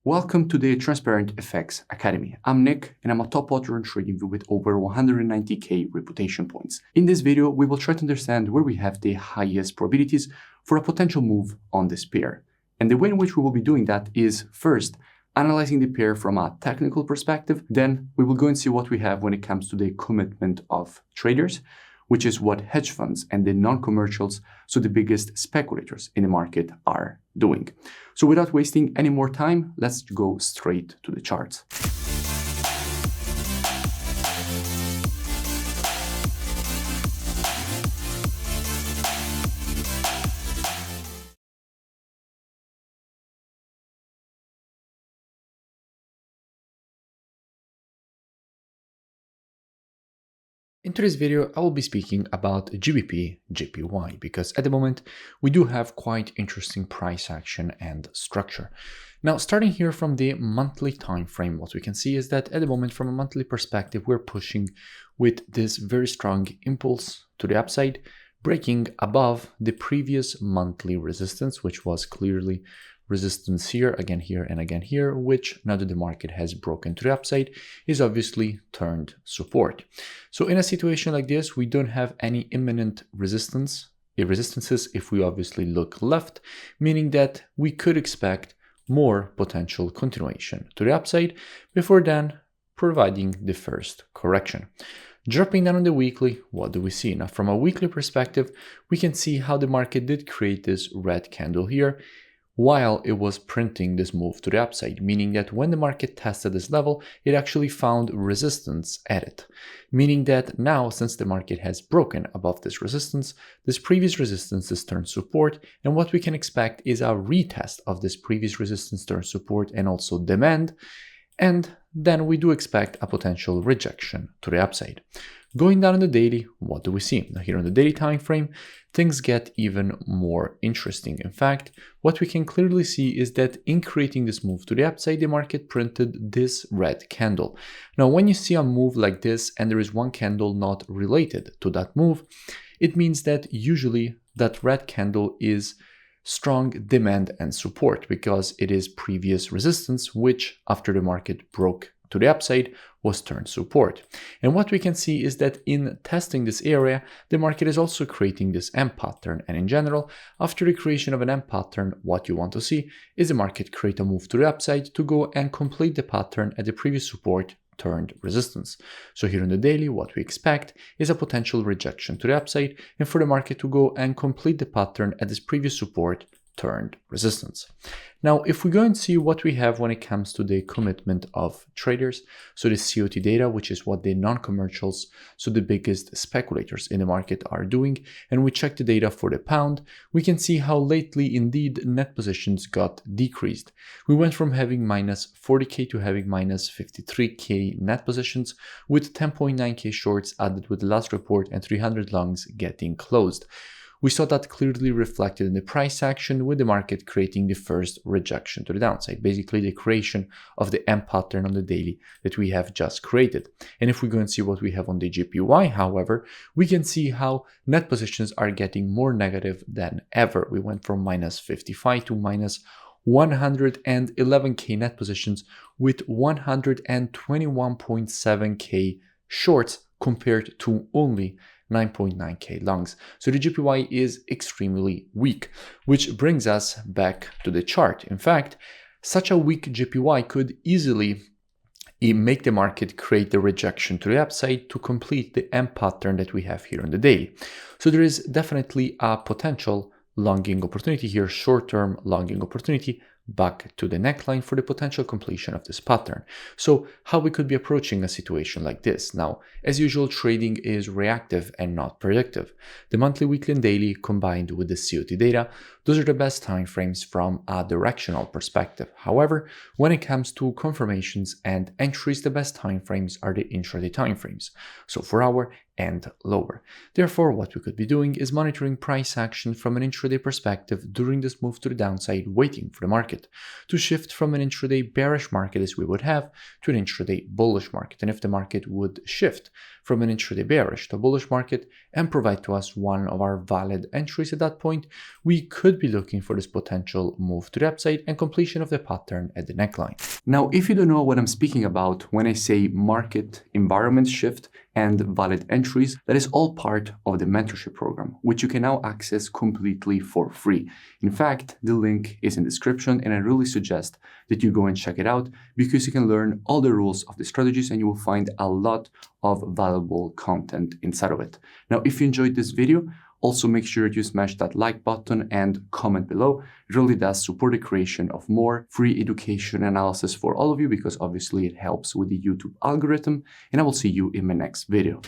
Welcome to the Transparent FX Academy. I'm Nick and I'm a top author on TradingView with over 190k reputation points. In this video, we will try to understand where we have the highest probabilities for a potential move on this pair. And the way in which we will be doing that is first, analyzing the pair from a technical perspective. Then we will go and see what we have when it comes to the commitment of traders, which is what hedge funds and the non-commercials, so the biggest speculators in the market, are doing. So without wasting any more time, let's go straight to the charts. In today's video, I will be speaking about GBPJPY because at the moment we do have quite interesting price action and structure. Now, starting here from the monthly time frame, what we can see is that at the moment from a monthly perspective, we're pushing with this very strong impulse to the upside, breaking above the previous monthly resistance, which was clearly resistance here, again here, and again here, which now that the market has broken to the upside is obviously turned support. So in a situation like this, we don't have any imminent resistances if we obviously look left, meaning that we could expect more potential continuation to the upside before then providing the first correction. Dropping down on the weekly, what do we see? Now from a weekly perspective, we can see how the market did create this red candle here while it was printing this move to the upside, meaning that when the market tested this level, it actually found resistance at it. Meaning that now, since the market has broken above this resistance, this previous resistance is turned support, and what we can expect is a retest of this previous resistance turned support and also demand, and then we do expect a potential rejection to the upside. Going down on the daily, what do we see? Now here on the daily time frame, things get even more interesting. In fact, what we can clearly see is that in creating this move to the upside, the market printed this red candle. Now, when you see a move like this and there is one candle not related to that move, it means that usually that red candle is strong demand and support because it is previous resistance, which after the market broke to the upside was turned support. And what we can see is that in testing this area, the market is also creating this M pattern. And in general, after the creation of an M pattern, what you want to see is the market create a move to the upside to go and complete the pattern at the previous support turned resistance. So here on the daily, what we expect is a potential rejection to the upside and for the market to go and complete the pattern at this previous support turned resistance. Now, if we go and see what we have when it comes to the commitment of traders, so the COT data, which is what the non-commercials, so the biggest speculators in the market are doing, and we check the data for the pound, we can see how lately indeed net positions got decreased. We went from having minus 40k to having minus 53k net positions, with 10.9k shorts added with the last report and 300 longs getting closed. We saw that clearly reflected in the price action with the market creating the first rejection to the downside, basically the creation of the M pattern on the daily that we have just created. And if we go and see what we have on the JPY, however, we can see how net positions are getting more negative than ever. We went from minus 55 to minus 111k net positions with 121.7k shorts compared to only 9.9k longs. So the JPY is extremely weak, which brings us back to the chart. In fact, such a weak JPY could easily make the market create the rejection to the upside to complete the M pattern that we have here on the daily. So there is definitely a potential longing opportunity here, short-term longing opportunity back to the neckline for the potential completion of this pattern. So how we could be approaching a situation like this? Now, as usual, trading is reactive and not predictive. The monthly, weekly, and daily combined with the COT data, those are the best time frames from a directional perspective. However, when it comes to confirmations and entries, the best time frames are the intraday time frames. So for our and lower. Therefore, what we could be doing is monitoring price action from an intraday perspective during this move to the downside, waiting for the market to shift from an intraday bearish market as we would have to an intraday bullish market. And if the market would shift from an intraday bearish to a bullish market and provide to us one of our valid entries at that point, we could be looking for this potential move to the upside and completion of the pattern at the neckline. Now, if you don't know what I'm speaking about when I say market environment shift and valid entries, that is all part of the mentorship program, which you can now access completely for free. In fact, the link is in the description, and I really suggest that you go and check it out because you can learn all the rules of the strategies and you will find a lot of valuable content inside of it. Now, if you enjoyed this video, also make sure you smash that like button and comment below. It really does support the creation of more free education analysis for all of you because obviously it helps with the YouTube algorithm, and I will see you in my next video.